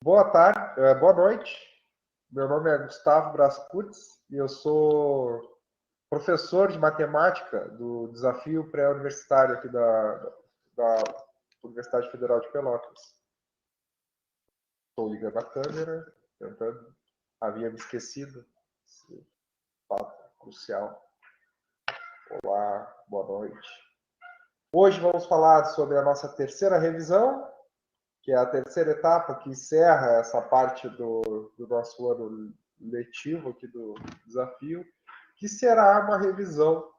Boa tarde, boa noite. Meu nome é Gustavo Brascutz e eu sou professor de matemática do desafio pré-universitário aqui da Universidade Federal de Pelotas. Estou ligando a câmera, tentando. Havia me esquecido. Esse fato crucial. Olá, boa noite. Hoje vamos falar sobre a nossa terceira revisão, que é a terceira etapa que encerra essa parte do nosso ano letivo aqui do desafio, que será uma revisão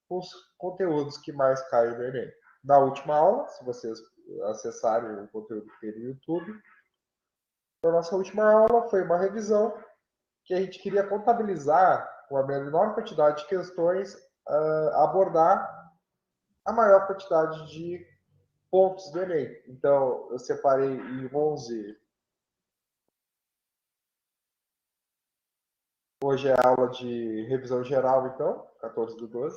com os conteúdos que mais caem no Enem. Na última aula, se vocês acessarem o conteúdo que tem no YouTube, a nossa última aula foi uma revisão que a gente queria contabilizar com a menor quantidade de questões, abordar a maior quantidade de pontos do Enem. Então, eu separei em 11. Hoje é a aula de revisão geral, então, 14/12.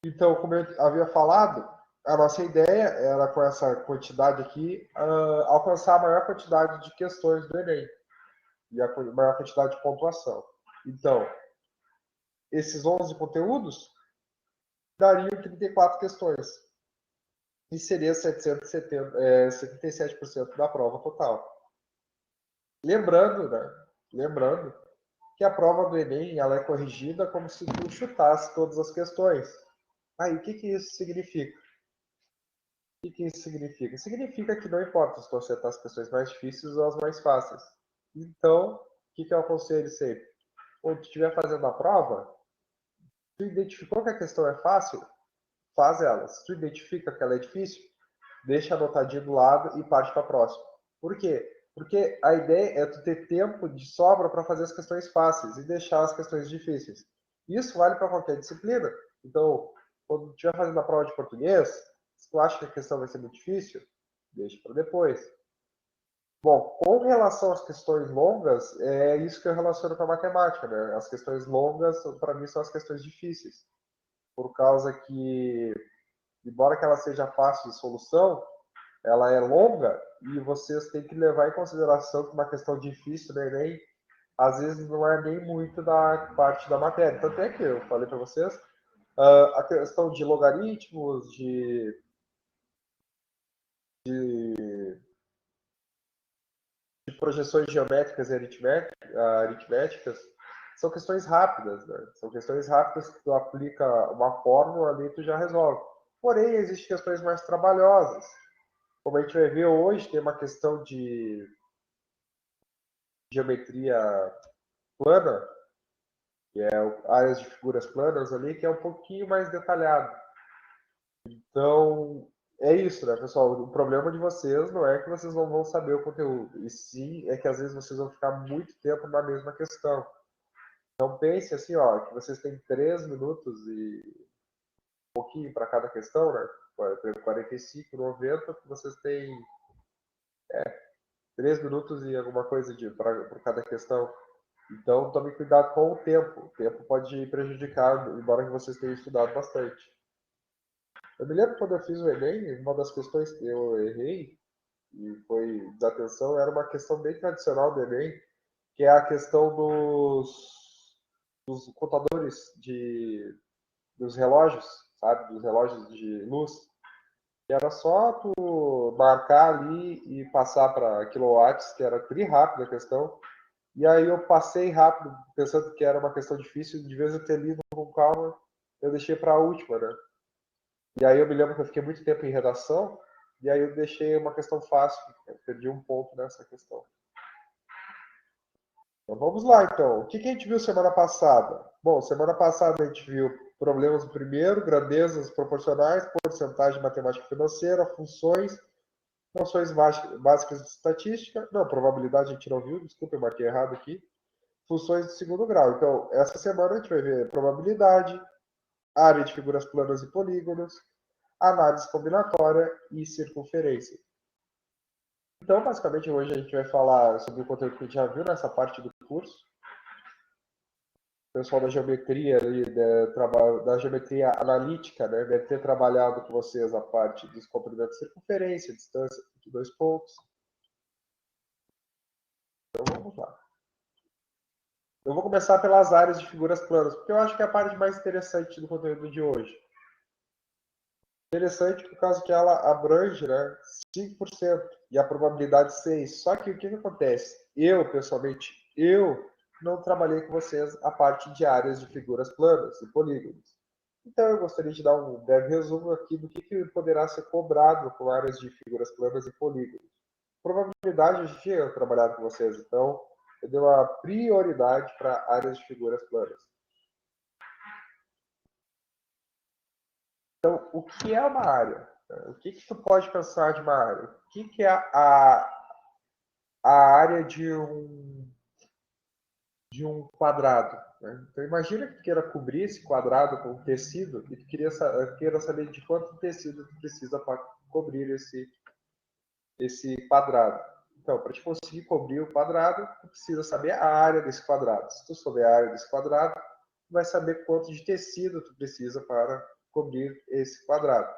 Então, como eu havia falado, a nossa ideia era, com essa quantidade aqui, alcançar a maior quantidade de questões do Enem e a maior quantidade de pontuação. Então, esses 11 conteúdos dariam 34 questões e seria 77% da prova total. Lembrando que a prova do Enem ela é corrigida como se tu chutasse todas as questões. Aí, o que isso significa? O que isso significa? Significa que não importa se tu acertar as questões mais difíceis ou as mais fáceis. Então, o que eu aconselho sempre? Quando tu estiver fazendo a prova, tu identificou que a questão é fácil? Faz ela. Se tu identifica que ela é difícil, deixa anotadinho do lado e parte para a próxima. Por quê? Porque a ideia é tu ter tempo de sobra para fazer as questões fáceis e deixar as questões difíceis. Isso vale para qualquer disciplina. Então, quando tu estiver fazendo a prova de português, se tu acha que a questão vai ser muito difícil, deixa para depois. Bom, com relação às questões longas, é isso que eu relaciono com a matemática, né? As questões longas, para mim, são as questões difíceis. Por causa que, embora que ela seja fácil de solução, ela é longa e vocês têm que levar em consideração que uma questão difícil do Enem, às vezes não é nem muito da parte da matéria. Tanto é que eu falei para vocês, a questão de logaritmos, de projeções geométricas e aritméticas, são questões rápidas, né? São questões rápidas que tu aplica uma fórmula ali e tu já resolve. Porém, existem questões mais trabalhosas. Como a gente vai ver hoje, tem uma questão de geometria plana, que é áreas de figuras planas ali, que é um pouquinho mais detalhado. Então, é isso, né, pessoal? O problema de vocês não é que vocês não vão saber o conteúdo, e sim é que às vezes vocês vão ficar muito tempo na mesma questão. Então, pense assim, ó, que vocês têm 3 minutos e um pouquinho para cada questão, né? 45, 90, vocês têm 3 minutos e alguma coisa para cada questão. Então, tome cuidado com o tempo. O tempo pode prejudicar, embora que vocês tenham estudado bastante. Eu me lembro quando eu fiz o Enem, uma das questões que eu errei, e foi desatenção, era uma questão bem tradicional do Enem, que é a questão dos contadores dos relógios, sabe? Dos relógios de luz. E era só tu marcar ali e passar para quilowatts, que era tri rápido a questão. E aí eu passei rápido, pensando que era uma questão difícil, de vez eu ter lido com calma, eu deixei para a última, né? E aí eu me lembro que eu fiquei muito tempo em redação, e aí eu deixei uma questão fácil, eu perdi um ponto nessa questão. Então vamos lá, então. O que a gente viu semana passada? Bom, semana passada a gente viu problemas no primeiro, grandezas proporcionais, porcentagem de matemática financeira, funções, noções básicas de estatística. Não, probabilidade a gente não viu, desculpa, eu marquei errado aqui. Funções de segundo grau. Então, essa semana a gente vai ver probabilidade, área de figuras planas e polígonos, análise combinatória e circunferência. Então, basicamente, hoje a gente vai falar sobre o conteúdo que a gente já viu nessa parte do curso. O pessoal da geometria, da geometria analítica, né, deve ter trabalhado com vocês a parte dos comprimentos de circunferência, distância de 2 pontos. Então vamos lá. Eu vou começar pelas áreas de figuras planas, porque eu acho que é a parte mais interessante do conteúdo de hoje. Interessante por causa que ela abrange, né, 5% e a probabilidade 6%. Só que o que acontece? Eu, pessoalmente, não trabalhei com vocês a parte de áreas de figuras planas e polígonos. Então eu gostaria de dar um breve resumo aqui do que poderá ser cobrado com áreas de figuras planas e polígonos. Probabilidade, eu já tinha trabalhado com vocês, então eu dei uma prioridade para áreas de figuras planas. Então, o que é uma área? O que tu pode pensar de uma área? O que é a área de um quadrado? Né? Então, imagina que tu queira cobrir esse quadrado com tecido e tu queira saber de quanto tecido tu precisa para cobrir esse quadrado. Então, para te conseguir cobrir o quadrado, tu precisa saber a área desse quadrado. Se tu souber a área desse quadrado, tu vai saber quanto de tecido tu precisa para cobrir esse quadrado.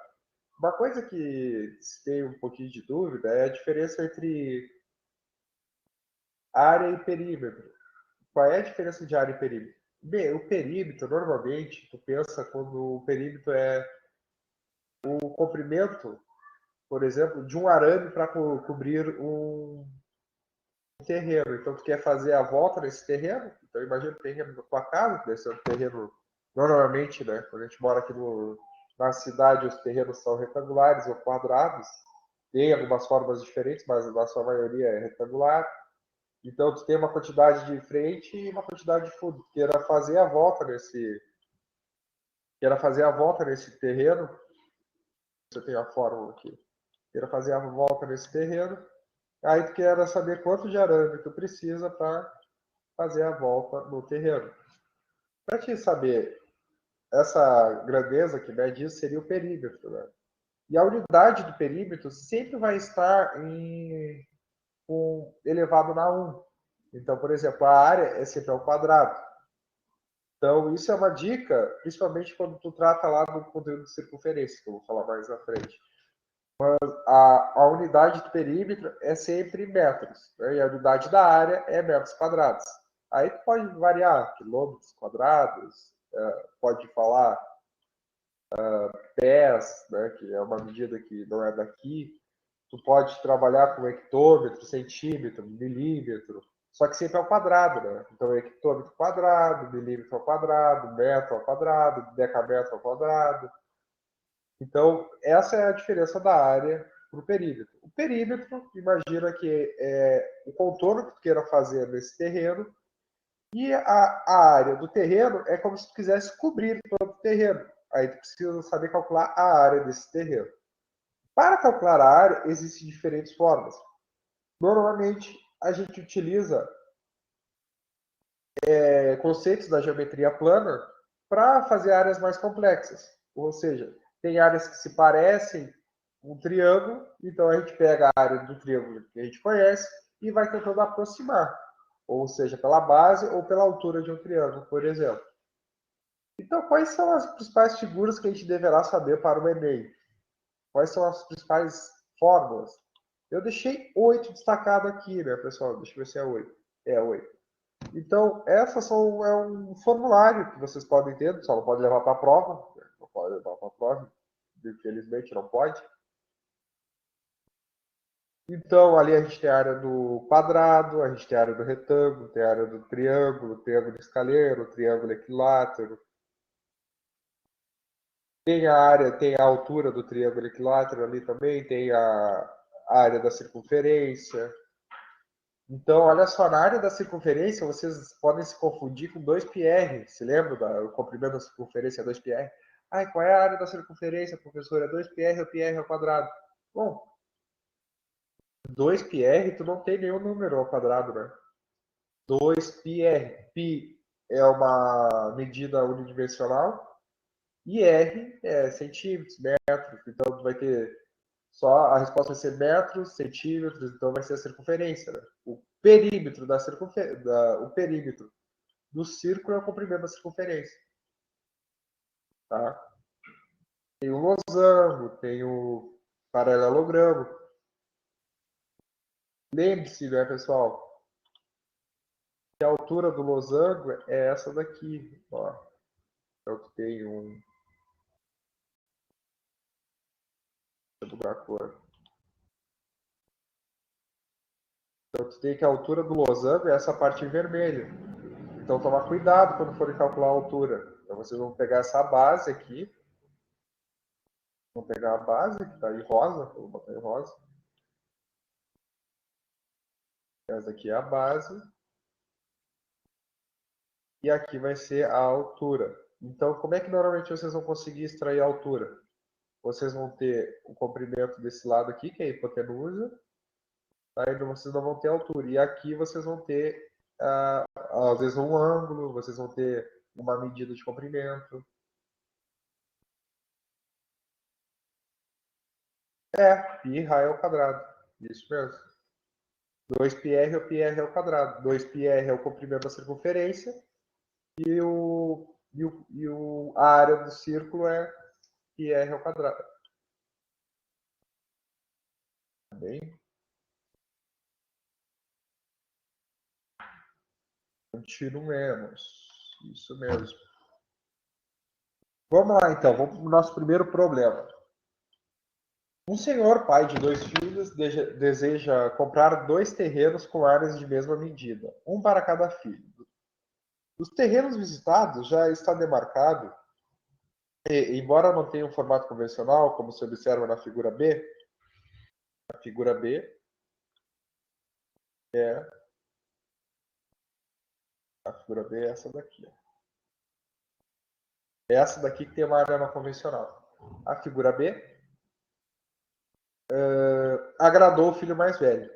Uma coisa que se tem um pouquinho de dúvida é a diferença entre área e perímetro. Qual é a diferença de área e perímetro? Bem, o perímetro, normalmente, tu pensa quando o perímetro é o comprimento, por exemplo, de um arame para cobrir um terreno. Então, tu quer fazer a volta nesse terreno. Então, imagina o terreno da tua casa, deve ser um terreno, normalmente, né? Quando a gente mora aqui na cidade, os terrenos são retangulares ou quadrados. Tem algumas formas diferentes, mas na sua maioria é retangular. Então, tu tem uma quantidade de frente e uma quantidade de fundo. Queira fazer a volta nesse terreno. Você tem a fórmula aqui. Queira fazer a volta nesse terreno. Aí tu quer saber quanto de arame tu precisa para fazer a volta no terreno. Para te saber essa grandeza que mede isso seria o perímetro, né? E a unidade do perímetro sempre vai estar elevado na 1. Então, por exemplo, a área é sempre ao quadrado. Então, isso é uma dica, principalmente quando tu trata lá do conteúdo de circunferência, que eu vou falar mais à frente. A unidade do perímetro é sempre metros, né? E a unidade da área é metros quadrados. Aí tu pode variar, quilômetros quadrados, pode falar pés, né, que é uma medida que não é daqui. Tu pode trabalhar com hectômetro, centímetro, milímetro, só que sempre ao quadrado, né? Então, hectômetro quadrado, milímetro ao quadrado, metro ao quadrado, decámetro ao quadrado. Então, essa é a diferença da área para o perímetro. O perímetro, imagina que é o contorno que tu queira fazer nesse terreno, e a área do terreno é como se tu quisesse cobrir todo o terreno. Aí tu precisa saber calcular a área desse terreno. Para calcular a área, existem diferentes formas. Normalmente, a gente utiliza conceitos da geometria plana para fazer áreas mais complexas. Ou seja, tem áreas que se parecem um triângulo, então a gente pega a área do triângulo que a gente conhece e vai tentando aproximar, ou seja, pela base ou pela altura de um triângulo, por exemplo. Então, quais são as principais figuras que a gente deverá saber para o Enem? Quais são as principais fórmulas? Eu deixei 8 destacado aqui, né, pessoal? Deixa eu ver se é 8. É 8. Então, é um formulário que vocês podem ter, só não pode levar para a prova. Não pode levar para a prova, infelizmente não pode. Então, ali a gente tem a área do quadrado, a gente tem a área do retângulo, tem a área do triângulo escaleiro, triângulo equilátero. Tem a área, tem a altura do triângulo equilátero ali também, tem a área da circunferência. Então, olha só, na área da circunferência, vocês podem se confundir com 2πr. Se lembra do comprimento da circunferência 2πr? Ai, qual é a área da circunferência, professor? É 2πr ou πr ao quadrado? Bom, 2πr, tu não tem nenhum número ao quadrado, né? 2πr. Pi é uma medida unidimensional e r é centímetros, metros. Então, tu vai ter só a resposta vai ser metros, centímetros, então vai ser a circunferência. Né? O perímetro o perímetro do círculo é o comprimento da circunferência. Tá? Tem o losango, tem o paralelogramo. Lembre-se, né, pessoal? que a altura do losango é essa daqui, ó. Então, tu tem um... Deixa eu mudar a cor. Então, tu tem que a altura do losango é essa parte em vermelho. Então, tomar cuidado quando forem calcular a altura. Então, vocês vão pegar essa base aqui. Vão pegar a base, que está em rosa. Vou botar em rosa. Essa aqui é a base. E aqui vai ser a altura. Então, como é que normalmente vocês vão conseguir extrair a altura? Vocês vão ter o comprimento desse lado aqui, que é a hipotenusa. Aí vocês não vão ter altura. E aqui vocês vão ter, às vezes, um ângulo, vocês vão ter uma medida de comprimento. Pi raio ao quadrado. Isso mesmo. 2πr é o πr ao quadrado. 2πr é o comprimento da circunferência. E a área do círculo é πr ao quadrado. Tá bem? Continuemos. Isso mesmo. Vamos lá, então. Vamos para o nosso primeiro problema. Um senhor, pai de 2 filhos, deseja comprar 2 terrenos com áreas de mesma medida, um para cada filho. Os terrenos visitados já está demarcado, e, embora não tenha um formato convencional, como se observa na figura B, a figura B é essa daqui. É essa daqui que tem uma área não convencional. A figura B agradou o filho mais velho.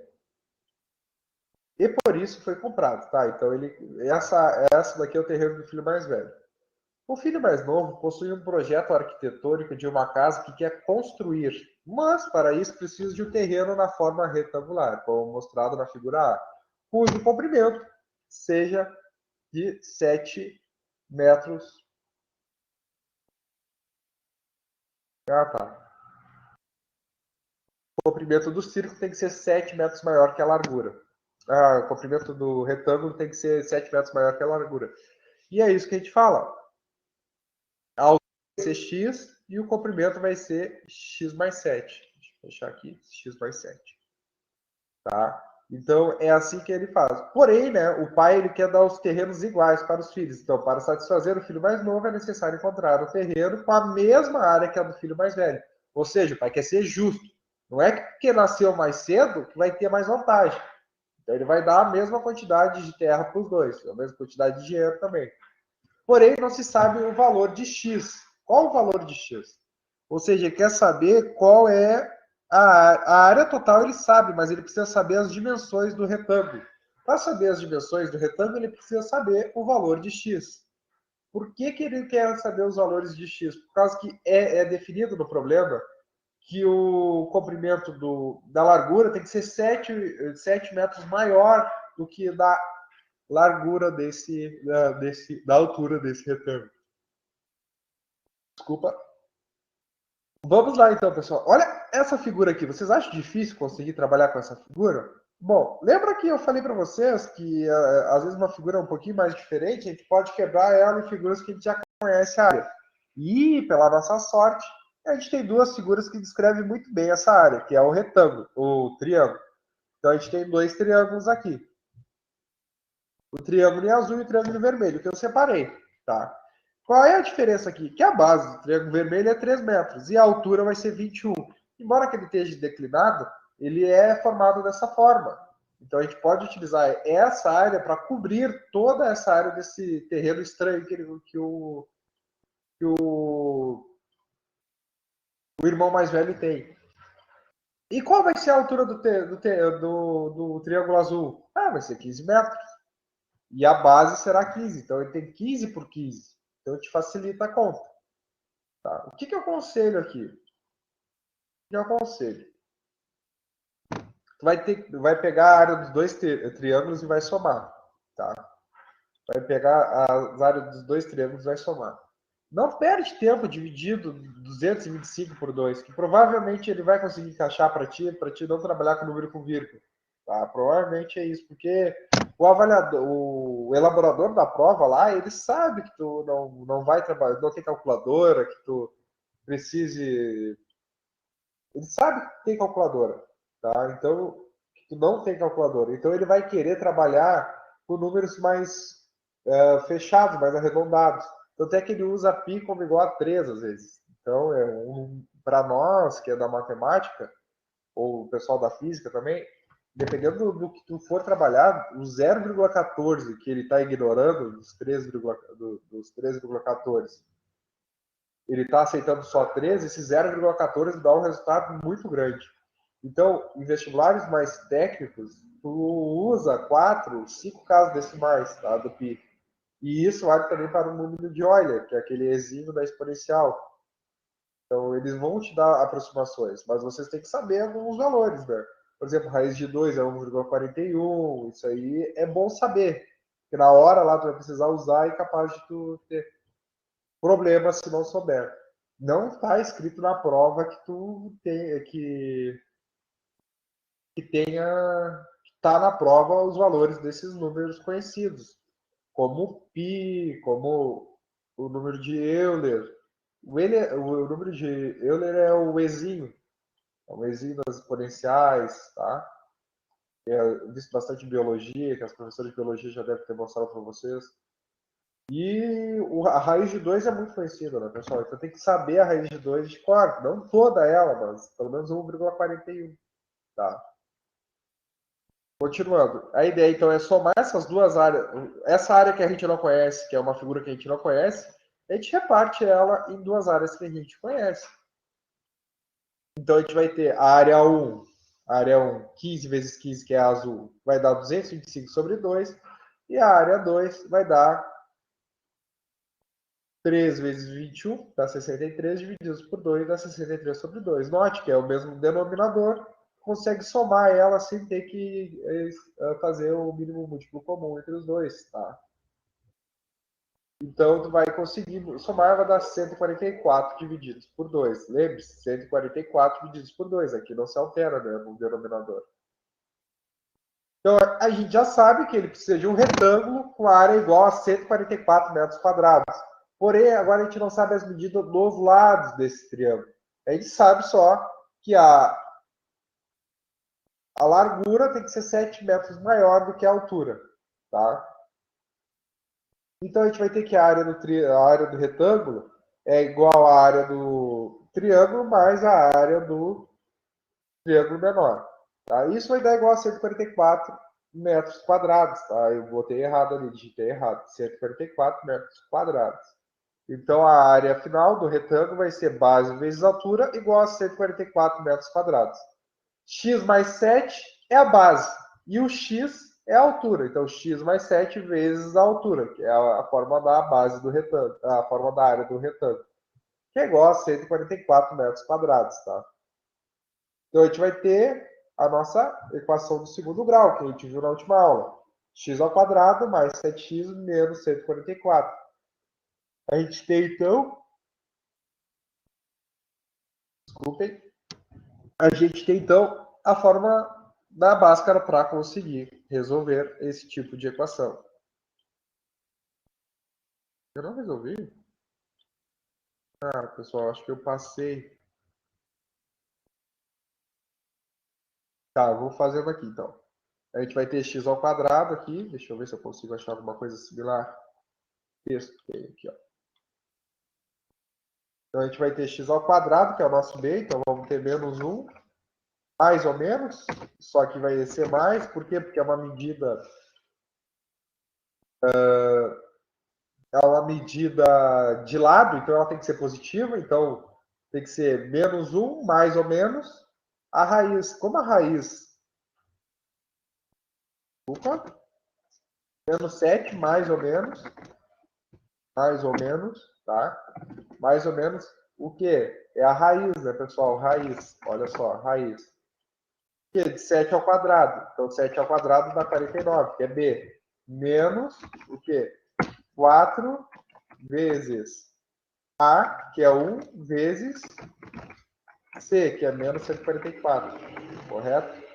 E por isso foi comprado, tá? Então essa daqui é o terreno do filho mais velho. O filho mais novo possui um projeto arquitetônico de uma casa que quer construir, mas para isso precisa de um terreno na forma retangular, como mostrado na figura A, cujo comprimento seja de 7 metros. Ah, tá. O comprimento do círculo tem que ser 7 metros maior que a largura. O comprimento do retângulo tem que ser 7 metros maior que a largura. E é isso que a gente fala. A altura vai ser x e o comprimento vai ser x mais 7. Deixa eu fechar aqui, x mais 7. Tá? Então, é assim que ele faz. Porém, né, o pai ele quer dar os terrenos iguais para os filhos. Então, para satisfazer o filho mais novo, é necessário encontrar um terreno com a mesma área que a do filho mais velho. Ou seja, o pai quer ser justo. Não é que porque nasceu mais cedo que vai ter mais vantagem. Então, ele vai dar a mesma quantidade de terra para os dois, a mesma quantidade de dinheiro também. Porém, não se sabe o valor de x. Qual o valor de x? Ou seja, ele quer saber qual é a área total, ele sabe, mas ele precisa saber as dimensões do retângulo. Para saber as dimensões do retângulo, ele precisa saber o valor de x. Por que ele quer saber os valores de x? Por causa que é definido no problema que o comprimento da largura tem que ser 7 metros maior do que da largura da altura desse retângulo. Desculpa. Vamos lá então, pessoal. Olha essa figura aqui. Vocês acham difícil conseguir trabalhar com essa figura? Bom, lembra que eu falei para vocês que às vezes uma figura é um pouquinho mais diferente, a gente pode quebrar ela em figuras que a gente já conhece a área. E, pela nossa sorte, a gente tem 2 figuras que descrevem muito bem essa área, que é o retângulo, o triângulo. Então a gente tem 2 triângulos aqui. O triângulo em azul e o triângulo em vermelho, que eu separei, tá? Qual é a diferença aqui? Que a base do triângulo vermelho é 3 metros e a altura vai ser 21. Embora que ele esteja declinado, ele é formado dessa forma. Então a gente pode utilizar essa área para cobrir toda essa área desse terreno estranho que o irmão mais velho tem. E qual vai ser a altura do triângulo azul? Vai ser 15 metros. E a base será 15. Então ele tem 15 por 15. Então te facilita a conta. Tá? O que eu aconselho aqui? O que eu aconselho? Tu vai pegar a área dos 2 triângulos e vai somar. Tá? Vai pegar as áreas dos 2 triângulos e vai somar. Não perde tempo dividindo 225 por 2, que provavelmente ele vai conseguir encaixar para ti não trabalhar com número com vírgula. Tá? Provavelmente é isso, porque o avaliador, o elaborador da prova lá, ele sabe que tu não vai trabalhar, não tem calculadora, que tu precise. Ele sabe que tem calculadora, tá? Então, tu não tem calculadora. Então, ele vai querer trabalhar com números mais fechados, mais arredondados. Tanto é que ele usa π como igual a 3, às vezes. Então, para nós, que é da matemática, ou o pessoal da física também, dependendo do que tu for trabalhar, o 0,14 que ele está ignorando dos 3,14, ele está aceitando só 13, esse 0,14 dá um resultado muito grande. Então, em vestibulares mais técnicos, tu usa 4, 5 casas decimais, tá, do π. E isso vale também para o número de Euler, que é aquele exímio da exponencial. Então, eles vão te dar aproximações, mas vocês têm que saber alguns valores, né? Por exemplo, raiz de 2 é 1,41, isso aí é bom saber, porque na hora lá tu vai precisar usar e é capaz de tu ter problemas se não souber. Não está escrito na prova que tu tem, que tenha, está na prova os valores desses números conhecidos, como π, como o número de Euler. O número de Euler é o exímio, das exponenciais, tá? Eu visto bastante biologia, que as professoras de biologia já devem ter mostrado para vocês. E a raiz de 2 é muito conhecida, né, pessoal? Então tem que saber a raiz de 2 de cor. Não toda ela, mas pelo menos 1,41. Tá? Continuando. A ideia, então, é somar essas duas áreas. Essa área que a gente não conhece, que é uma figura que a gente não conhece, a gente reparte ela em duas áreas que a gente conhece. Então a gente vai ter a área 1, 15 vezes 15, que é azul, vai dar 225 sobre 2. E a área 2 vai dar 3 vezes 21, dá 63, divididos por 2, dá 63 sobre 2. Note que é o mesmo denominador, consegue somar ela sem ter que fazer o mínimo múltiplo comum entre os dois, tá? Então, tu vai conseguir somar, vai dar 144 divididos por 2. Lembre-se, 144 divididos por 2. Aqui não se altera, né, no denominador. Então, a gente já sabe que ele precisa de um retângulo com área igual a 144 metros quadrados. Porém, agora a gente não sabe as medidas dos lados desse triângulo. A gente sabe só que a largura tem que ser 7 metros maior do que a altura. Tá? Então, a gente vai ter que a área do retângulo é igual à área do triângulo mais a área do triângulo menor. Tá? Isso vai dar igual a 144 metros quadrados. Tá? Eu botei errado ali, digitei errado. 144 metros quadrados. Então, a área final do retângulo vai ser base vezes altura, igual a 144 metros quadrados. X mais 7 é a base. E o x é a altura. Então, x mais 7 vezes a altura, que é a forma da base do retângulo, a forma da área do retângulo, que é igual a 144 metros quadrados. Tá? Então, a gente vai ter a nossa equação do segundo grau, que a gente viu na última aula. X ao quadrado mais 7x menos 144. A gente tem, então, desculpem, a gente tem, então, a forma da Bhaskara para conseguir resolver esse tipo de equação. Eu não resolvi? Ah, pessoal, acho que eu passei. Tá, eu vou fazendo aqui, então. A gente vai ter x ao quadrado aqui. Deixa eu ver se eu consigo achar alguma coisa similar. Texto tem aqui, ó. Então, a gente vai ter x ao quadrado, que é o nosso b. Então, vamos ter menos 1. Mais ou menos. Só que vai ser mais. Por quê? Porque é uma medida... é uma medida de lado, então ela tem que ser positiva. Então, tem que ser menos 1, mais ou menos. A raiz, como a raiz... Opa! Menos 7, mais ou menos, tá? Mais ou menos o que? É a raiz, né, pessoal? Raiz, olha só, raiz. Que é de 7 ao quadrado. Então, 7 ao quadrado dá 49, que é B. Menos o quê? 4 vezes A, que é 1, vezes C, que é menos 144. Correto?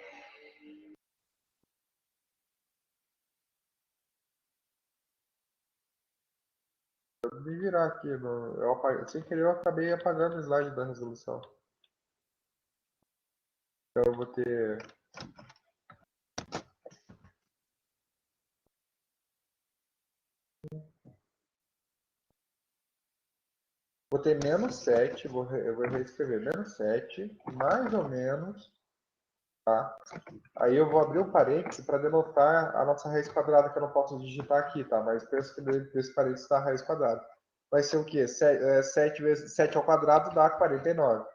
me virar aqui. Sem querer, eu acabei apagando o slide da resolução. Então, eu vou ter... Vou ter menos 7, eu vou reescrever menos 7, mais ou menos, tá? Aí eu vou abrir um parêntese para denotar a nossa raiz quadrada, que eu não posso digitar aqui, tá? Mas penso que desse parêntese está a raiz quadrada. Vai ser o quê? 7 vezes 7 ao quadrado dá 49.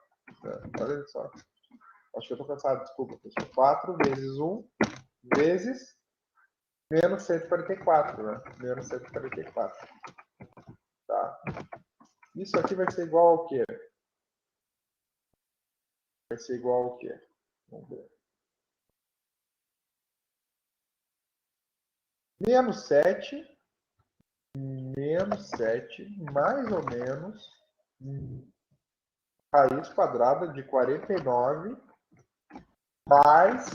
Olha só. Acho que eu estou cansado, desculpa, pessoal. 4 vezes 1 vezes menos 144, né? Menos 144. Tá? Isso aqui vai ser igual ao quê? Vai ser igual ao quê? Vamos ver. Menos 7, mais ou menos, raiz quadrada de 49, mais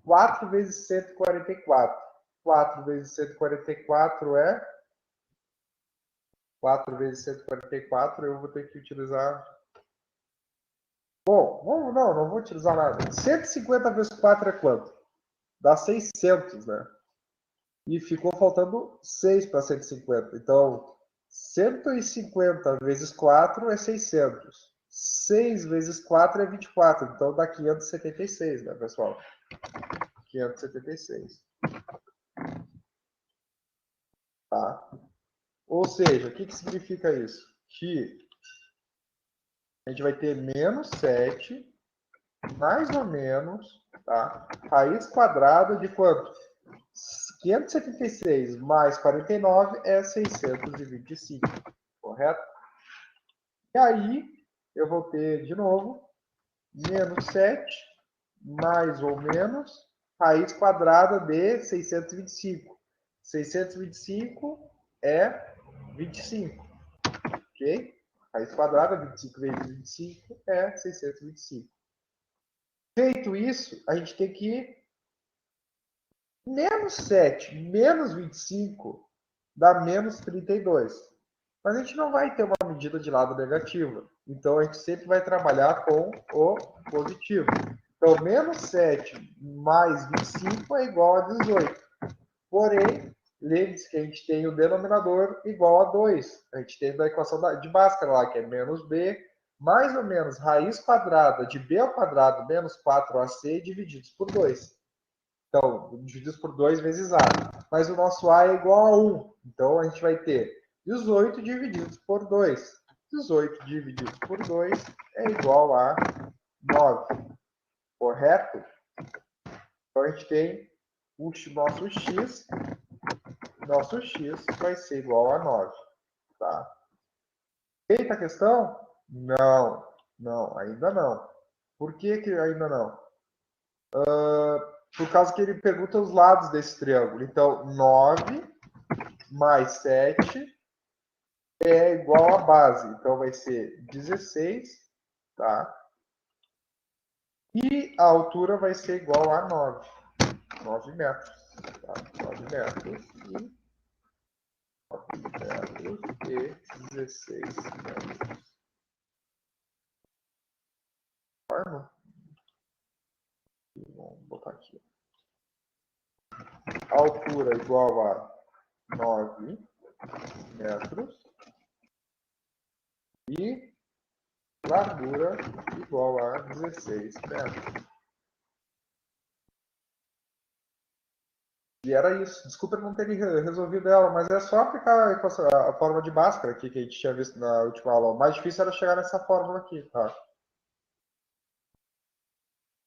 4 vezes 144. 4 vezes 144 é... 4 vezes 144, eu vou ter que utilizar... Bom, não vou utilizar nada. 150 vezes 4 é quanto? Dá 600, né? E ficou faltando 6 para 150. Então, 150 vezes 4 é 600. 6 vezes 4 é 24. Então, dá 576, né, pessoal? 576. Tá? Ou seja, o que significa isso? Que a gente vai ter menos 7, mais ou menos, tá? Raiz quadrada de quanto? 576 mais 49 é 625, correto? E aí, eu vou ter, de novo, menos 7, mais ou menos, raiz quadrada de 625. 625 é 25, ok? Raiz quadrada, 25 vezes 25 é 625. Feito isso, a gente tem que menos 7 menos 25 dá menos 32. Mas a gente não vai ter uma medida de lado negativa. Então, a gente sempre vai trabalhar com o positivo. Então, menos 7 mais 25 é igual a 18. Porém, lembre-se que a gente tem o denominador igual a 2. A gente tem a equação de Bhaskara lá, que é menos b, mais ou menos raiz quadrada de b ao quadrado menos 4ac divididos por 2. Então, divididos por 2 vezes a. Mas o nosso a é igual a 1. Então, a gente vai ter 18 divididos por 2. 18 divididos por 2 é igual a 9. Correto? Então, a gente tem o nosso x. Nosso x vai ser igual a 9. Tá? Feita a questão? Não. Não, ainda não. Por que ainda não? Por causa que ele pergunta os lados desse triângulo. Então, 9 mais 7 é igual a base. Então, vai ser 16, tá? E a altura vai ser igual a 9. 9 metros. Tá? 9 metros e 16 metros. Forma? Vamos botar aqui. Altura igual a 9 metros. E largura igual a 16 metros. E era isso. Desculpa não ter resolvido ela, mas é só aplicar a fórmula de Bhaskara aqui que a gente tinha visto na última aula. O mais difícil era chegar nessa fórmula aqui, tá?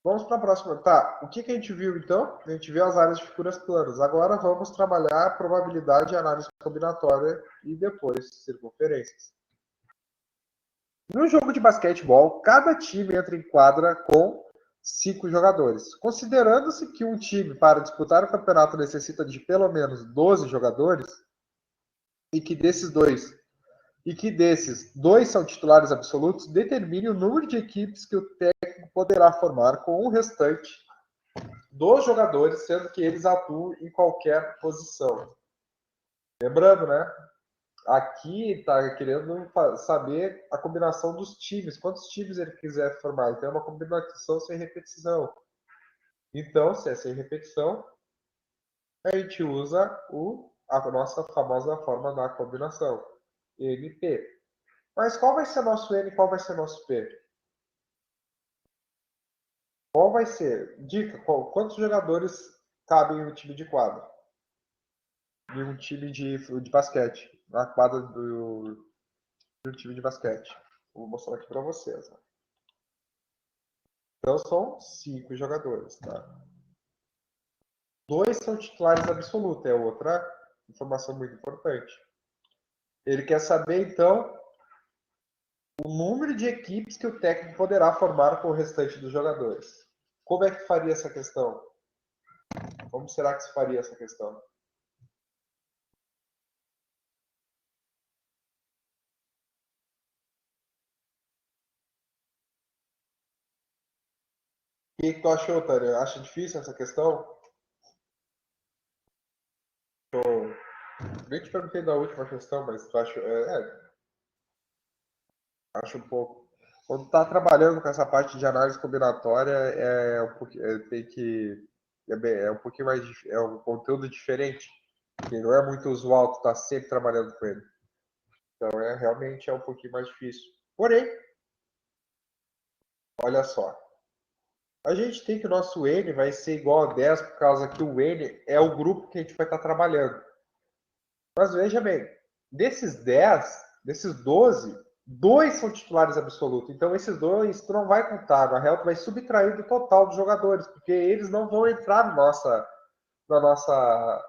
Vamos para a próxima. Tá, o que a gente viu então? A gente viu as áreas de figuras planas. Agora vamos trabalhar a probabilidade e análise combinatória e depois circunferências. No jogo de basquetebol, cada time entra em quadra com 5 jogadores. Considerando-se que um time para disputar o campeonato necessita de pelo menos 12 jogadores, e que desses dois são titulares absolutos, determine o número de equipes que o técnico poderá formar com o restante dos jogadores, sendo que eles atuam em qualquer posição. Lembrando, né? aqui está querendo saber a combinação dos times, quantos times ele quiser formar. Então, é uma combinação sem repetição. Então, se é sem repetição, a gente usa a nossa famosa forma da combinação, NP. Mas qual vai ser nosso N e qual vai ser nosso P? Qual vai ser? Dica, quantos jogadores cabem em um time de quadra? Em um time de basquete? Na quadra de um time de basquete. Vou mostrar aqui para vocês. Então são 5 jogadores, tá? 2 são titulares absolutos, é outra informação muito importante. Ele quer saber, então, o número de equipes que o técnico poderá formar com o restante dos jogadores. Como é que faria essa questão? Como será que se faria essa questão? O que tu achou, Tânia? Acha difícil essa questão? Nem te perguntei da última questão, mas tu acha. Acho um pouco. Quando tá trabalhando com essa parte de análise combinatória, tem que. É um pouquinho mais. É um conteúdo diferente, que não é muito usual tu tá sempre trabalhando com ele. Então, realmente é um pouquinho mais difícil. Porém, olha só. A gente tem que o nosso N vai ser igual a 10, por causa que o N é o grupo que a gente vai estar trabalhando. Mas veja bem, desses 10, desses 12, 2 são titulares absolutos. Então, esses 2 tu não vai contar. Na real, tu vai subtrair do total dos jogadores, porque eles não vão entrar na nossa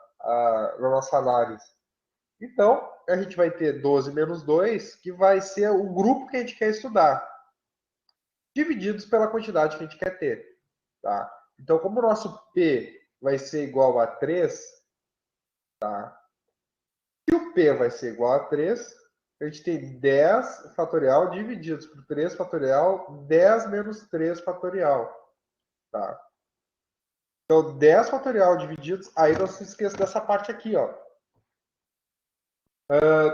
análise. Então, a gente vai ter 12 menos 2, que vai ser o grupo que a gente quer estudar, divididos pela quantidade que a gente quer ter. Tá? Então, como o nosso P vai ser igual a 3, tá? Se o P vai ser igual a 3, a gente tem 10 fatorial divididos por 3 fatorial, 10 menos 3 fatorial. Tá? Então, 10 fatorial divididos, aí não se esqueça dessa parte aqui, ó.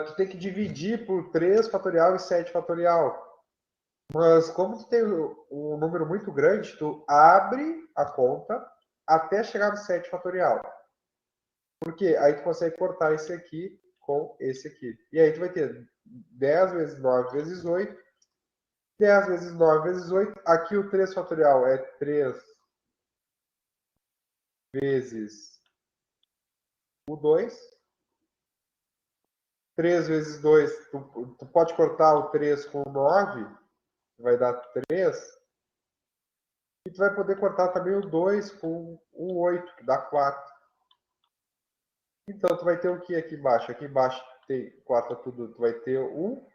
Tu tem que dividir por 3 fatorial e 7 fatorial. Mas como tu tem um número muito grande, tu abre a conta até chegar no 7 fatorial. Porque aí tu consegue cortar esse aqui com esse aqui. E aí tu vai ter 10 vezes 9 vezes 8. 10 vezes 9 vezes 8. Aqui o 3 fatorial é 3 vezes o 2. 3 vezes 2, tu pode cortar o 3 com o 9, vai dar 3. E tu vai poder cortar também o 2 com o 8, que dá 4. Então tu vai ter o que aqui embaixo? Aqui embaixo tem 4 tudo, tu vai ter 1.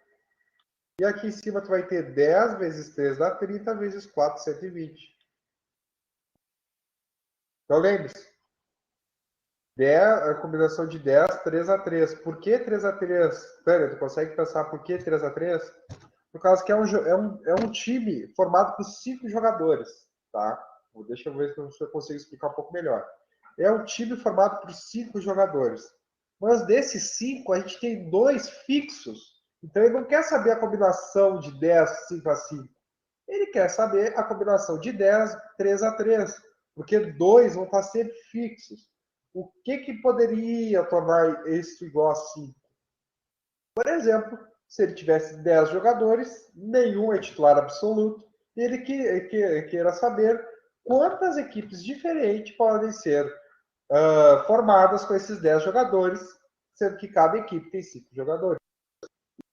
E aqui em cima tu vai ter 10 vezes 3 dá 30, vezes 4, 120. Então lembre-se, a combinação de 10, 3 a 3. Por que 3 a 3? Tânia, tu consegue pensar por que 3 a 3? Por causa que é um time formado por 5 jogadores. Tá? Deixa eu ver se eu consigo explicar um pouco melhor. É um time formado por 5 jogadores. Mas desses 5, a gente tem 2 fixos. Então ele não quer saber a combinação de 10, 5 a 5. Ele quer saber a combinação de 10, 3 a 3, porque 2 vão estar sempre fixos. O que poderia tornar isso igual a 5? Por exemplo, se ele tivesse 10 jogadores, nenhum é titular absoluto, e ele queira saber quantas equipes diferentes podem ser formadas com esses 10 jogadores, sendo que cada equipe tem 5 jogadores.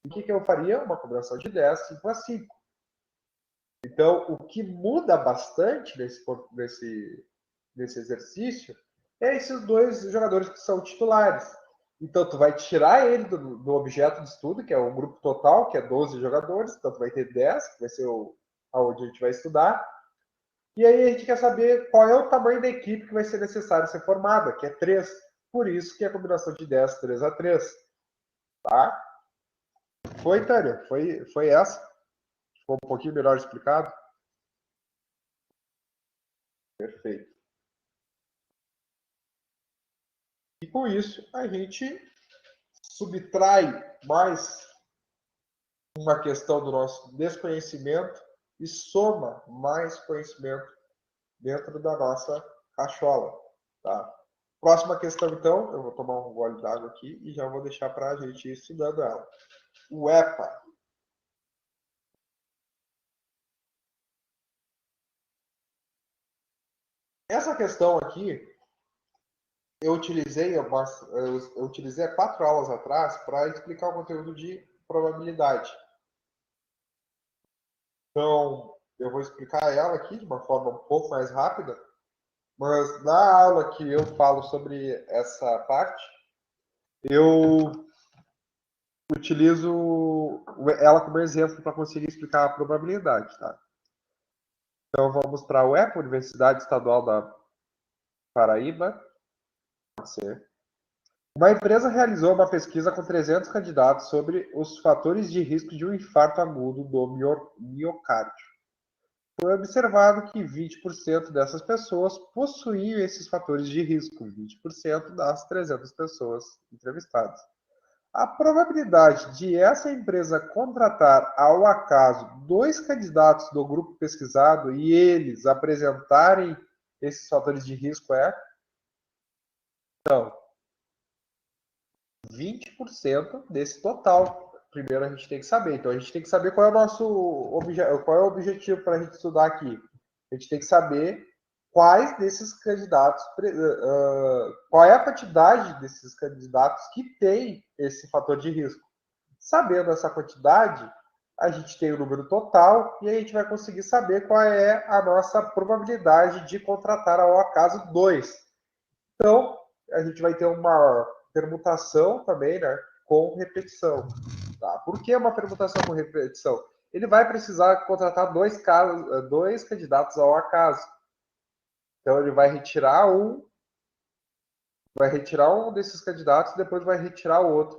O que eu faria? Uma combinação de 10, 5 a 5. Então, o que muda bastante nesse exercício é esses 2 jogadores que são titulares. Então, tu vai tirar ele do objeto de estudo, que é o grupo total, que é 12 jogadores. Então, tu vai ter 10, que vai ser aonde a gente vai estudar. E aí a gente quer saber qual é o tamanho da equipe que vai ser necessário ser formada, que é 3. Por isso que é a combinação de 10, 3 a 3. Tá? Foi, Tânia? Foi essa? Ficou um pouquinho melhor explicado? Perfeito. E com isso, a gente subtrai mais uma questão do nosso desconhecimento e soma mais conhecimento dentro da nossa cachola. Tá? Próxima questão, então, eu vou tomar um gole d'água aqui e já vou deixar para a gente ir estudando ela. O EPA. Essa questão aqui, eu utilizei há 4 aulas atrás para explicar o conteúdo de probabilidade. Então, eu vou explicar ela aqui de uma forma um pouco mais rápida, mas na aula que eu falo sobre essa parte, eu utilizo ela como exemplo para conseguir explicar a probabilidade, tá? Então, vamos para a UEPA, Universidade Estadual da Paraíba. Uma empresa realizou uma pesquisa com 300 candidatos sobre os fatores de risco de um infarto agudo do miocárdio. Foi observado que 20% dessas pessoas possuíam esses fatores de risco, 20% das 300 pessoas entrevistadas. A probabilidade de essa empresa contratar ao acaso 2 candidatos do grupo pesquisado e eles apresentarem esses fatores de risco é? Então, 20% desse total. Primeiro a gente tem que saber. Então a gente tem que saber qual é o nosso qual é o objetivo para a gente estudar aqui. A gente tem que saber quais desses candidatos, qual é a quantidade desses candidatos que tem esse fator de risco. Sabendo essa quantidade, a gente tem o número total e a gente vai conseguir saber qual é a nossa probabilidade de contratar ao acaso 2. Então, a gente vai ter uma permutação também, né, com repetição. Tá? Por que uma permutação com repetição? Ele vai precisar contratar dois candidatos ao acaso. Então, ele vai retirar um desses candidatos e depois vai retirar o outro.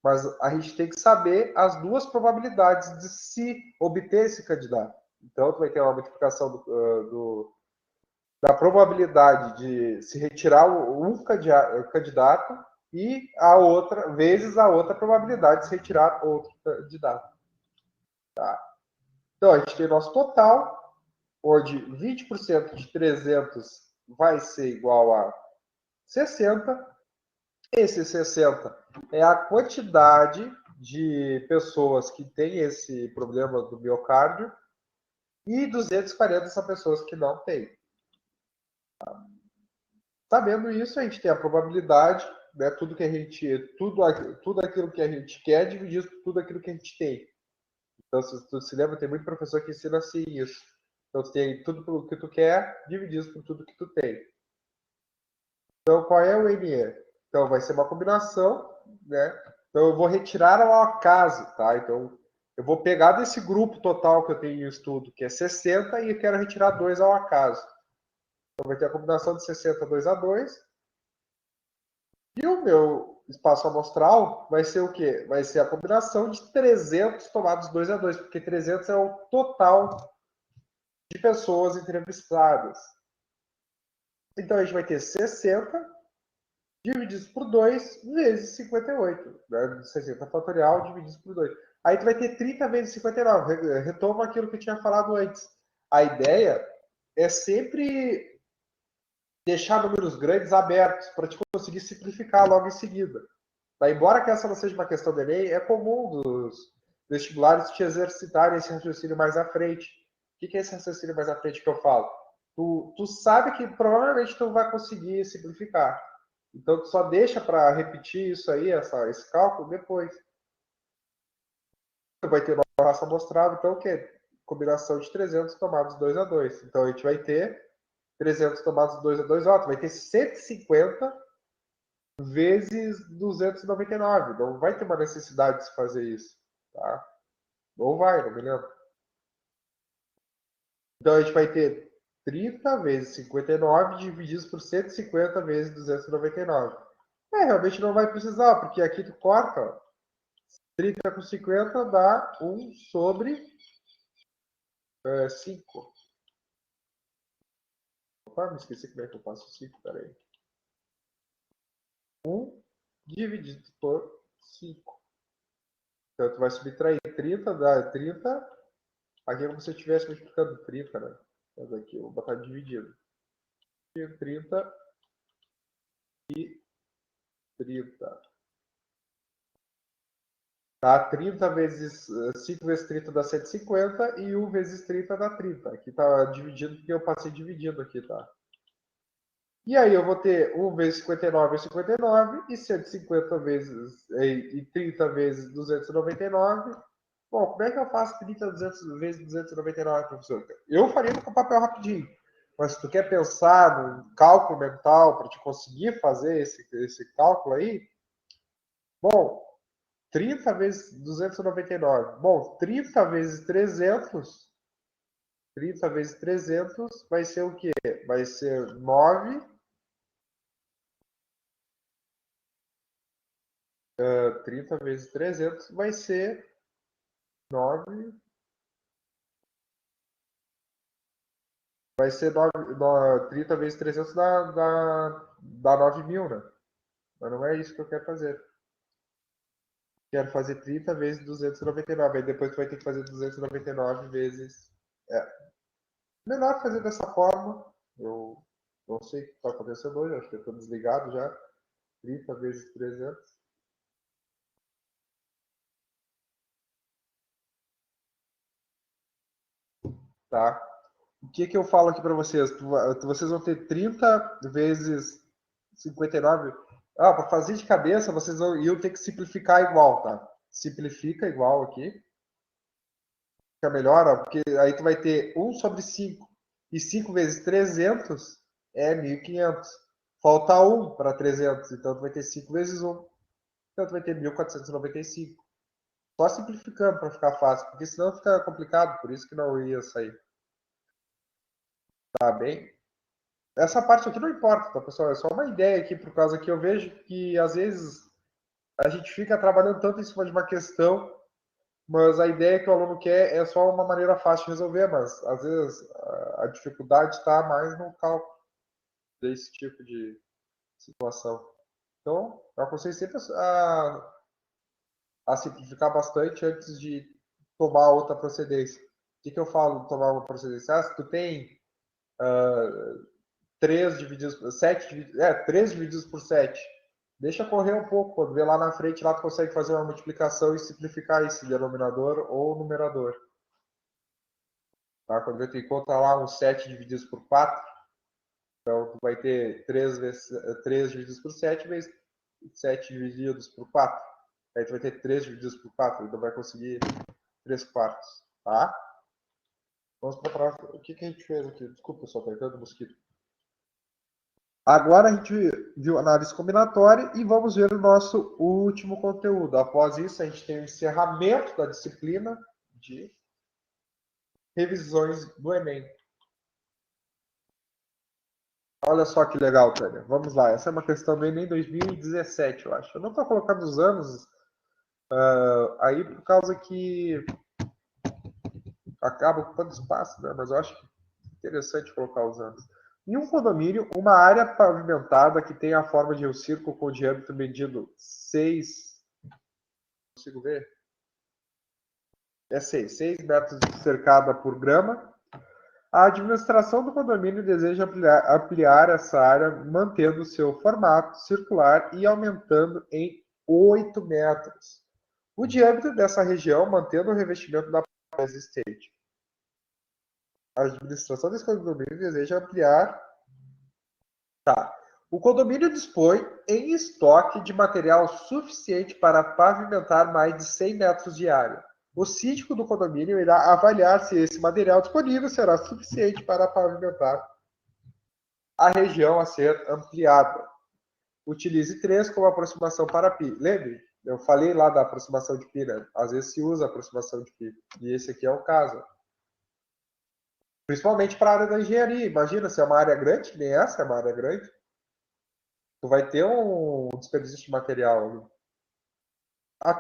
Mas a gente tem que saber as duas probabilidades de se obter esse candidato. Então, tu vai ter uma multiplicação da probabilidade de se retirar um candidato e a outra vezes a outra probabilidade de se retirar outro candidato. Tá? Então, a gente tem nosso total, onde 20% de 300 vai ser igual a 60. Esse 60 é a quantidade de pessoas que têm esse problema do miocárdio e 240 são pessoas que não têm. Sabendo isso, a gente tem a probabilidade, né, tudo aquilo que a gente quer dividido por tudo aquilo que a gente tem. Então, se tu se lembra, tem muito professor que ensina assim isso. Então, tu tem tudo pelo que tu quer dividido por tudo que tu tem. Então, qual é o ME? Então, vai ser uma combinação, né? Então, eu vou retirar ao acaso, tá? Então, eu vou pegar desse grupo total que eu tenho em estudo, que é 60, e eu quero retirar 2 ao acaso. Então, vai ter a combinação de 60, 2 a 2. E o meu espaço amostral vai ser o quê? Vai ser a combinação de 300 tomados 2 a 2, porque 300 é o total de pessoas entrevistadas. Então, a gente vai ter 60 divididos por 2 vezes 58. Né? 60 fatorial divididos por 2. Aí tu vai ter 30 vezes 59. Retoma aquilo que eu tinha falado antes. A ideia é sempre deixar números grandes abertos para te conseguir simplificar logo em seguida. Tá? Embora que essa não seja uma questão do Enem, é comum dos vestibulares te exercitarem esse raciocínio mais à frente. O que é esse raciocínio mais à frente que eu falo? Tu sabe que provavelmente tu vai conseguir simplificar. Então, tu só deixa para repetir isso aí, esse cálculo, depois. Tu vai ter uma massa amostrada, então o quê? Combinação de 300 tomados 2 a 2. Então, a gente vai ter 300 tomados 2 a 2, ó, tu vai ter 150 vezes 299. Não vai ter uma necessidade de se fazer isso. Tá? Ou vai, não me lembro. Então a gente vai ter 30 vezes 59 divididos por 150 vezes 299. Realmente não vai precisar, porque aqui tu corta. Ó. 30 com 50 dá 1 sobre 5. Opa, me esqueci como é que eu faço 5, peraí. 1 dividido por 5. Então, tu vai subtrair 30, dá 30. Aqui é como se eu estivesse multiplicando 30, né? Mas aqui eu vou botar dividido. 30 e 30. Tá? 30 vezes 5 vezes 30 dá 150 e 1 vezes 30 dá 30. Aqui tá dividido porque eu passei dividindo aqui, tá? E aí eu vou ter 1 vezes 59 é 59 e 150 vezes e 30 vezes 299. Bom, como é que eu faço 30 vezes 299, professor? Eu faria com papel rapidinho. Mas se tu quer pensar num cálculo mental para te conseguir fazer esse cálculo aí, bom, 30 vezes 299. Bom, 30 vezes 300. 30 vezes 300 vai ser o quê? Vai ser 9. 30 vezes 300 vai ser 9. Vai ser 30 vezes 300 dá 9 mil, né? Mas não é isso que eu quero fazer. Quero fazer 30 vezes 299. Aí depois tu vai ter que fazer 299 vezes. Melhor fazer dessa forma. Eu não sei o que está acontecendo hoje. Acho que eu estou desligado já. 30 vezes 300. Tá? O que eu falo aqui para vocês? Vocês vão ter 30 vezes 59. Para fazer de cabeça, vocês iam ter que simplificar igual, tá? Simplifica igual aqui. Fica melhor, ó, porque aí tu vai ter 1 sobre 5. E 5 vezes 300 é 1.500. Falta 1 para 300. Então tu vai ter 5 vezes 1. Então tu vai ter 1.495. Só simplificando para ficar fácil, porque senão fica complicado. Por isso que não ia sair. Tá bem? Essa parte aqui não importa, tá, pessoal? É só uma ideia aqui, por causa que eu vejo que às vezes a gente fica trabalhando tanto em cima de uma questão, mas a ideia que o aluno quer é só uma maneira fácil de resolver, mas às vezes a dificuldade está mais no cálculo desse tipo de situação. Então, eu aconselho sempre a simplificar bastante antes de tomar outra procedência. O que eu falo tomar uma procedência? Se tu tem 3 divididos por 7, 3 divididos por 7. Deixa correr um pouco, quando vê lá na frente, lá tu consegue fazer uma multiplicação e simplificar esse denominador ou numerador. Tá? Quando tu encontra lá um 7 divididos por 4, então tu vai ter 3 divididos por 7 vezes 7 divididos por 4. Aí tu vai ter 3 divididos por 4, então vai conseguir 3 quartos. Tá? Vamos para a próxima. O que a gente fez aqui? Desculpa, pessoal, tá entrando mosquito. Agora a gente viu análise combinatória e vamos ver o nosso último conteúdo. Após isso, a gente tem o encerramento da disciplina de revisões do Enem. Olha só que legal, Tânia. Vamos lá. Essa é uma questão do Enem 2017, eu acho. Eu não estou colocando os anos aí por causa que acaba ocupando espaço, né? Mas eu acho interessante colocar os anos. Em um condomínio, uma área pavimentada que tem a forma de um círculo com diâmetro medido 6. Consigo ver? 6 metros cercada por grama. A administração do condomínio deseja ampliar essa área, mantendo seu formato circular e aumentando em 8 metros o diâmetro dessa região, mantendo o revestimento da existente. A administração desse condomínio deseja ampliar. Tá. O condomínio dispõe em estoque de material suficiente para pavimentar mais de 100 metros de área. O síndico do condomínio irá avaliar se esse material disponível será suficiente para pavimentar a região a ser ampliada. Utilize 3 como aproximação para pi. Lembre, eu falei lá da aproximação de pi, né? Às vezes se usa a aproximação de pi. E esse aqui é o caso. Principalmente para a área da engenharia. Imagina se é uma área grande, que nem essa é uma área grande. Tu vai ter um desperdício de material. A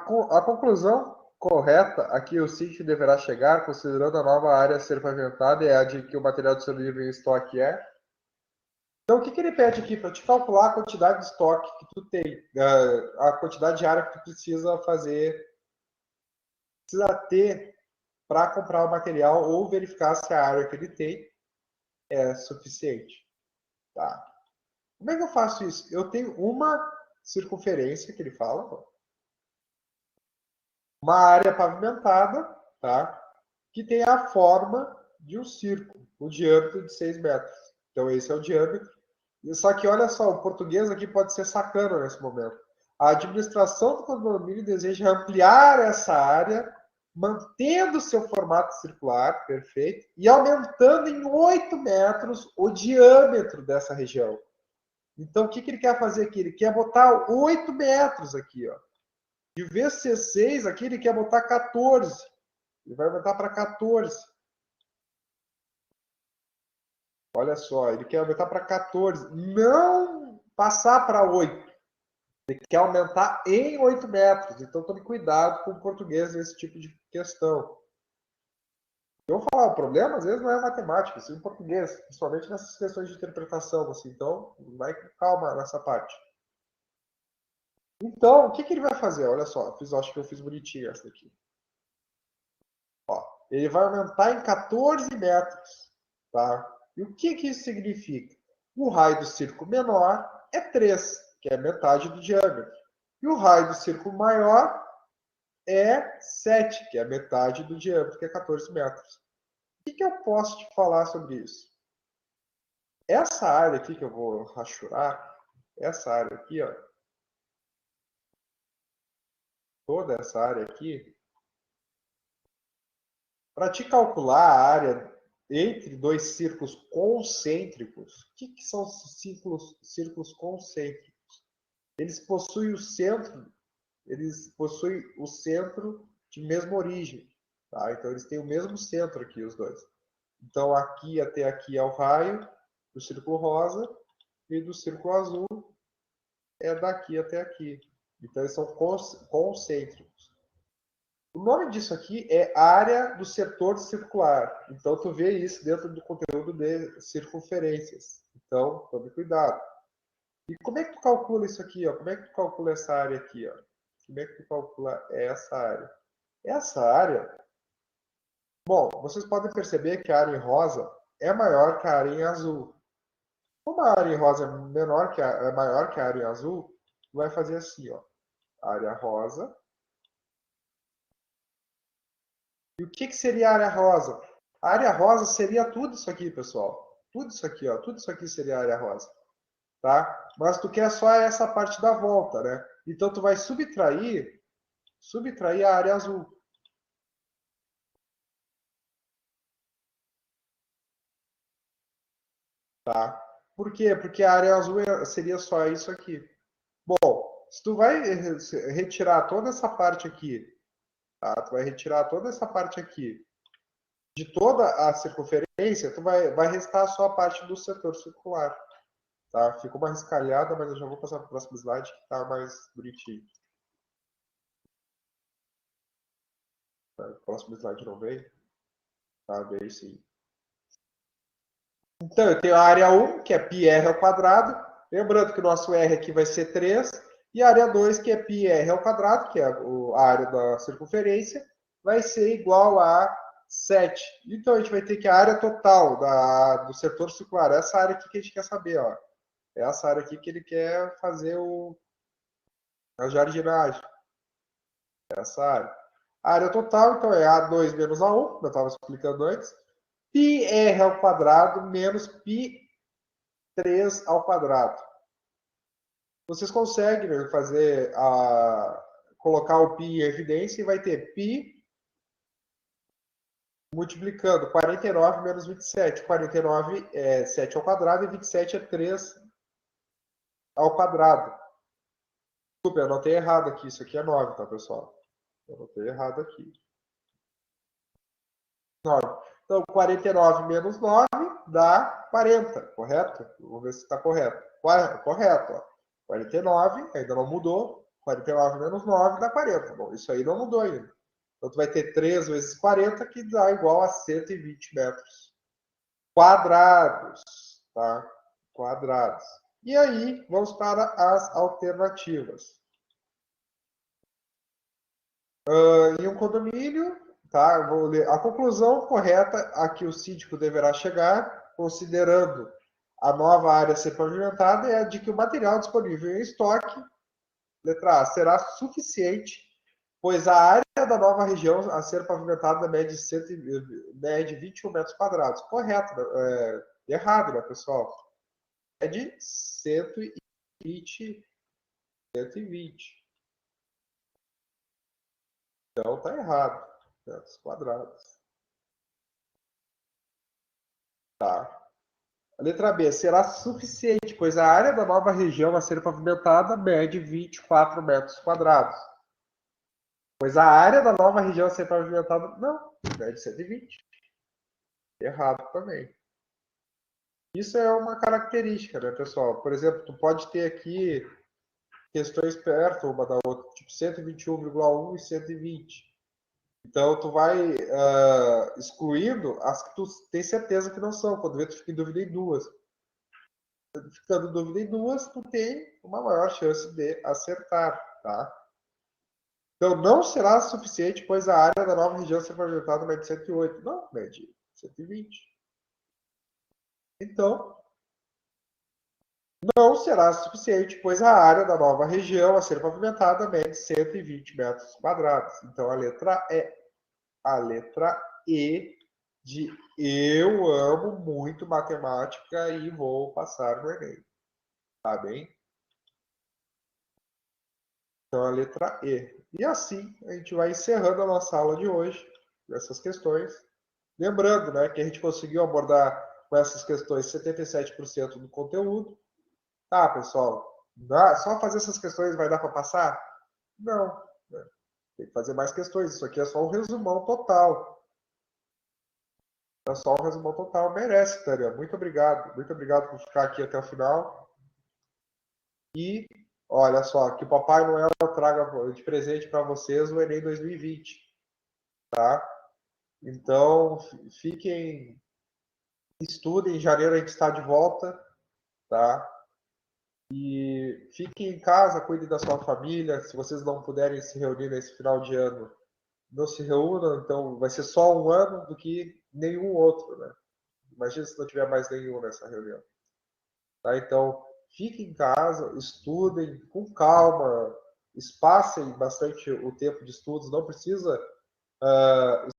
conclusão correta a que o sítio deverá chegar, considerando a nova área a ser pavimentada, é a de que o material disponível em estoque é Então, o que ele pede aqui? Para te calcular a quantidade de estoque que tu tem, a quantidade de área que tu precisa ter para comprar o material ou verificar se a área que ele tem é suficiente. Tá? Como é que eu faço isso? Eu tenho uma circunferência, que ele fala, uma área pavimentada, tá? Que tem a forma de um círculo, o diâmetro de 6 metros. Então, esse é o diâmetro. Só que, olha só, o português aqui pode ser sacana nesse momento. A administração do condomínio deseja ampliar essa área, mantendo seu formato circular, perfeito, e aumentando em 8 metros o diâmetro dessa região. Então, o que ele quer fazer aqui? Ele quer botar 8 metros aqui, ó. De vez ser 6 aqui, ele quer botar 14. Ele vai botar para 14. Olha só, ele quer aumentar para 14. Não passar para 8. Ele quer aumentar em 8 metros. Então, tome cuidado com o português nesse tipo de questão. Eu vou falar, o problema às vezes não é matemática, sim o português, principalmente nessas questões de interpretação. Assim. Então, vai com calma nessa parte. Então, o que ele vai fazer? Olha só, acho que eu fiz bonitinho essa aqui. Ó, ele vai aumentar em 14 metros. Tá? E o que isso significa? O raio do círculo menor é 3, que é metade do diâmetro. E o raio do círculo maior é 7, que é metade do diâmetro, que é 14 metros. O que eu posso te falar sobre isso? Essa área aqui que eu vou rachurar, essa área aqui, ó, toda essa área aqui, para te calcular a área entre dois círculos concêntricos, o que são os círculos concêntricos? Eles possuem o centro de mesma origem, tá? Então eles têm o mesmo centro aqui, os dois. Então aqui até aqui é o raio do círculo rosa e do círculo azul é daqui até aqui. Então eles são concêntricos. O nome disso aqui é área do setor circular. Então tu vê isso dentro do conteúdo de circunferências. Então tome cuidado. E como é que tu calcula isso aqui, ó? Como é que tu calcula essa área aqui, ó? Como é que tu calcula essa área? Essa área, bom, vocês podem perceber que a área em rosa é maior que a área em azul. Como a área em rosa é maior que a área em azul, tu vai fazer assim, ó. Área rosa. E o que seria a área rosa? A área rosa seria tudo isso aqui, pessoal. Tudo isso aqui, ó. Tudo isso aqui seria a área rosa. Tá? Mas tu quer só essa parte da volta, né? Então tu vai subtrair a área azul. Tá? Por quê? Porque a área azul seria só isso aqui. Bom, se tu vai retirar toda essa parte aqui, tá? Tu vai retirar toda essa parte aqui de toda a circunferência, tu vai restar só a parte do setor circular. Tá? Ficou uma riscalhada, mas eu já vou passar para o próximo slide que está mais bonitinho. Tá? O próximo slide não veio? Tá, veio sim. Então, eu tenho a área 1, que é πr ao quadrado. Lembrando que o nosso r aqui vai ser 3. E a área 2, que é πr ao quadrado, que é a área da circunferência, vai ser igual a 7. Então, a gente vai ter que a área total do setor circular, essa área aqui que a gente quer saber, ó. É essa área aqui que ele quer fazer a jardinagem. Essa área. A área total, então, é A2 menos A1, como eu estava explicando antes. πr ao quadrado menos π3 ao quadrado. Vocês conseguem, né, colocar o π em evidência e vai ter π multiplicando 49 menos 27. 49 é 7 ao quadrado e 27 é 3 ao quadrado. Desculpa, eu anotei errado aqui. Isso aqui é 9, tá, pessoal? Eu anotei errado aqui. 9. Então, 49 menos 9 dá 40, correto? Vamos ver se está correto. Correto, ó. 49, ainda não mudou. 49 menos 9 dá 40. Bom, isso aí não mudou ainda. Então, tu vai ter 3 vezes 40, que dá igual a 120 metros quadrados, tá? quadrados. E aí, vamos para as alternativas. Em um condomínio, tá? Eu vou ler. A conclusão correta a que o síndico deverá chegar, considerando a nova área a ser pavimentada, é a de que o material disponível em estoque, letra A, será suficiente, pois a área da nova região a ser pavimentada mede 21 metros quadrados. Correto, né? Errado, né, pessoal? É de 120. Então tá errado. Metros quadrados. Tá. A letra B, será suficiente, pois a área da nova região a ser pavimentada mede 24 metros quadrados. Pois a área da nova região a ser pavimentada, não, mede 120. Errado também. Isso é uma característica, né, pessoal? Por exemplo, tu pode ter aqui questões perto uma da outra, tipo 121,1 e 120. Então, tu vai excluindo as que tu tem certeza que não são. Quando vê, tu fica em dúvida em duas. Ficando em dúvida em duas, tu tem uma maior chance de acertar, tá? Então, não será suficiente, pois a área da nova região ser pavimentada mede 108. Não, mede 120. Então, não será suficiente, pois a área da nova região a ser pavimentada mede 120 metros quadrados. Então, a letra E de eu amo muito matemática e vou passar no Enem. Tá bem? Então, a letra E. E assim, a gente vai encerrando a nossa aula de hoje, essas questões. Lembrando, né, que a gente conseguiu abordar com essas questões 77% do conteúdo. Tá, pessoal? Só fazer essas questões vai dar para passar? Não. Né? Tem que fazer mais questões. Isso aqui é só um resumão total. É só um resumão total. Merece, Tânia. Muito obrigado. Muito obrigado por ficar aqui até o final. E olha só, que o Papai Noel traga de presente para vocês o Enem 2020. Tá? Então, fiquem, estudem. Em janeiro a gente está de volta. Tá? E fiquem em casa, cuidem da sua família. Se vocês não puderem se reunir nesse final de ano, não se reúnam. Então, vai ser só um ano do que nenhum outro, né? Imagina se não tiver mais nenhum nessa reunião. Tá? Então, fiquem em casa, estudem com calma, espacem bastante o tempo de estudos. Não precisa